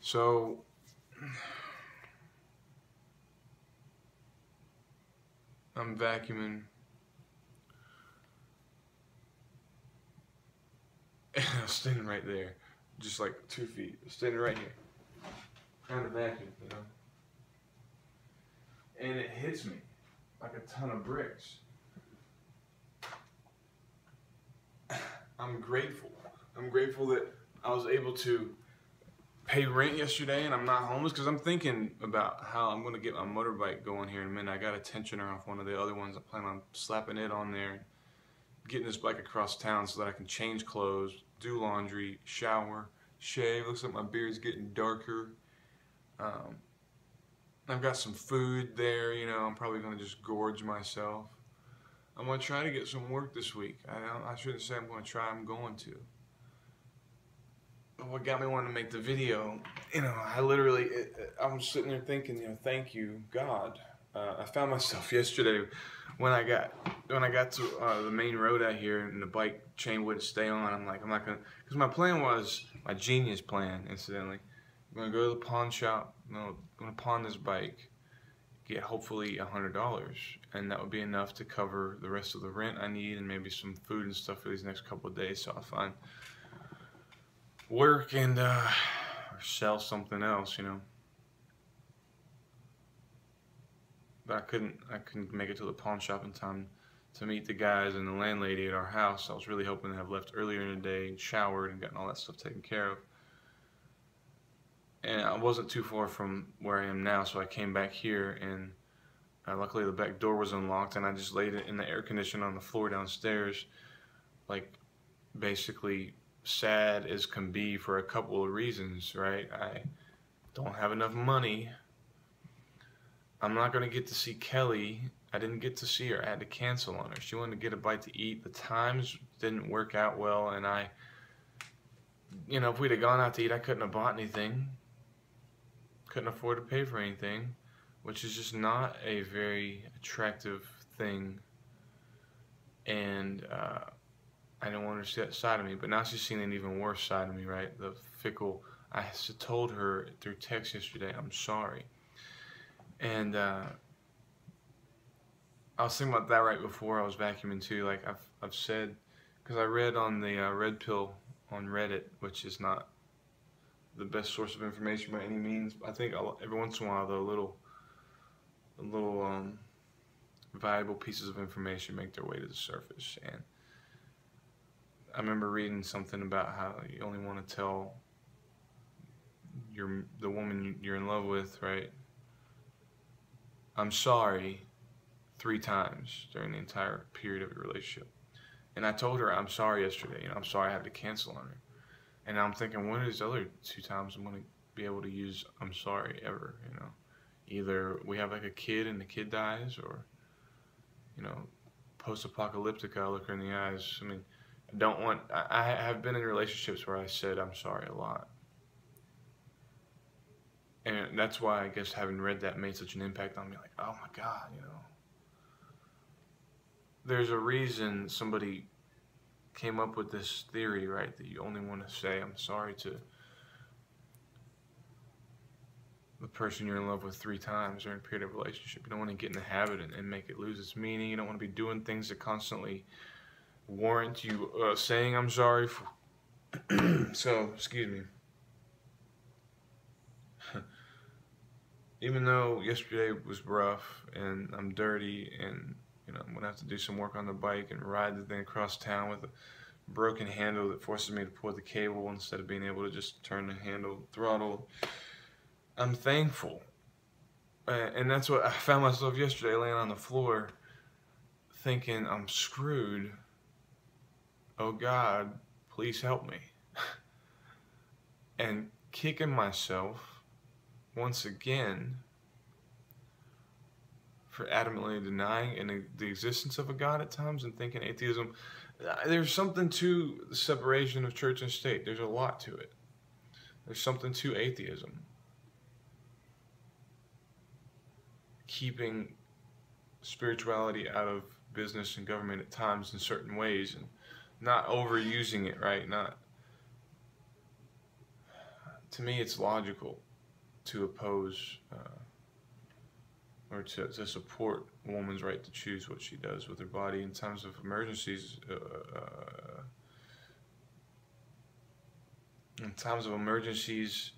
So I'm vacuuming and I'm standing right there, just like 2 feet, standing right here, trying to vacuum, and it hits me like a ton of bricks. I'm grateful. I'm grateful that I was able to pay rent yesterday and I'm not homeless, because I'm thinking about how I'm going to get my motorbike going here in a minute. I got a tensioner off one of the other ones. I plan on slapping it on there, getting this bike across town so that I can change clothes, do laundry, shower, shave. Looks like my beard's getting darker. I've got some food there, I'm probably going to just gorge myself. I'm going to try to get some work this week. I shouldn't say I'm going to try, I'm going to. But what got me wanting to make the video, I literally, I'm sitting there thinking, thank you, God. I found myself yesterday when I got to the main road out here and the bike chain wouldn't stay on. I'm like, I'm not going to, because my plan was, my genius plan, incidentally, I'm going to go to the pawn shop, I'm going to pawn this bike, get hopefully $100, and that would be enough to cover the rest of the rent I need and maybe some food and stuff for these next couple of days. So I'll find work and or sell something else, But I couldn't make it to the pawn shop in time to meet the guys and the landlady at our house. I was really hoping to have left earlier in the day and showered and gotten all that stuff taken care of. And I wasn't too far from where I am now, so I came back here, and luckily the back door was unlocked, and I just laid it in the air conditioner on the floor downstairs, like basically sad as can be for a couple of reasons, right? I don't have enough money. I'm not going to get to see Kelly. I didn't get to see her. I had to cancel on her. She wanted to get a bite to eat. The times didn't work out well, and if we'd have gone out to eat, I couldn't have bought anything. Couldn't afford to pay for anything, which is just not a very attractive thing. And I didn't want her to see that side of me, but now she's seen an even worse side of me, right? The fickle. I told her through text yesterday, I'm sorry. And I was thinking about that right before I was vacuuming too. Like I've said, because I read on the Red Pill on Reddit, which is not the best source of information by any means. I think every once in a while, though, little valuable pieces of information make their way to the surface. And I remember reading something about how you only want to tell the woman you're in love with, right, I'm sorry 3 times during the entire period of your relationship. And I told her I'm sorry yesterday. I'm sorry I had to cancel on her. And I'm thinking, when are these other 2 times I'm going to be able to use I'm sorry ever, Either we have like a kid and the kid dies, or, post-apocalyptic, I look her in the eyes. I mean, I have been in relationships where I said I'm sorry a lot. And that's why I guess having read that made such an impact on me. Like, oh my God, There's a reason somebody came up with this theory, right, that you only want to say I'm sorry to the person you're in love with 3 times during a period of relationship. You don't want to get in the habit and make it lose its meaning. You don't want to be doing things that constantly warrant you saying I'm sorry for. So, excuse me. Even though yesterday was rough and I'm dirty and I'm going to have to do some work on the bike and ride the thing across town with a broken handle that forces me to pull the cable instead of being able to just turn the handle, throttle, I'm thankful. And that's what I found myself yesterday, laying on the floor thinking, I'm screwed. Oh God, please help me. And kicking myself once again for adamantly denying the existence of a God at times and thinking atheism. There's something to the separation of church and state. There's a lot to it. There's something to atheism. Keeping spirituality out of business and government at times in certain ways, and not overusing it, right? Not to me, it's logical to oppose or to support a woman's right to choose what she does with her body in times of emergencies. In times of emergencies,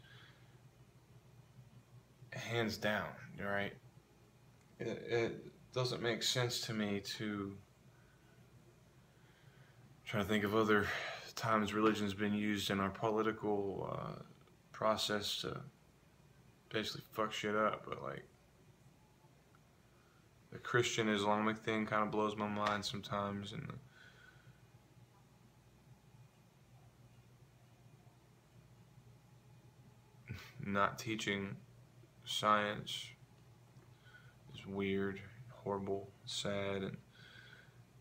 hands down, right? It doesn't make sense to me to try to think of other times religion's been used in our political process to basically fuck shit up, but like the Christian Islamic thing kind of blows my mind sometimes, and not teaching science is weird, horrible, sad, and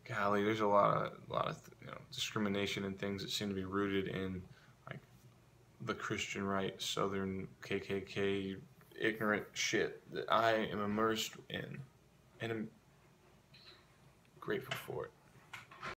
golly, there's a lot of discrimination and things that seem to be rooted in like the Christian right, Southern KKK, ignorant shit that I am immersed in, and I'm grateful for it.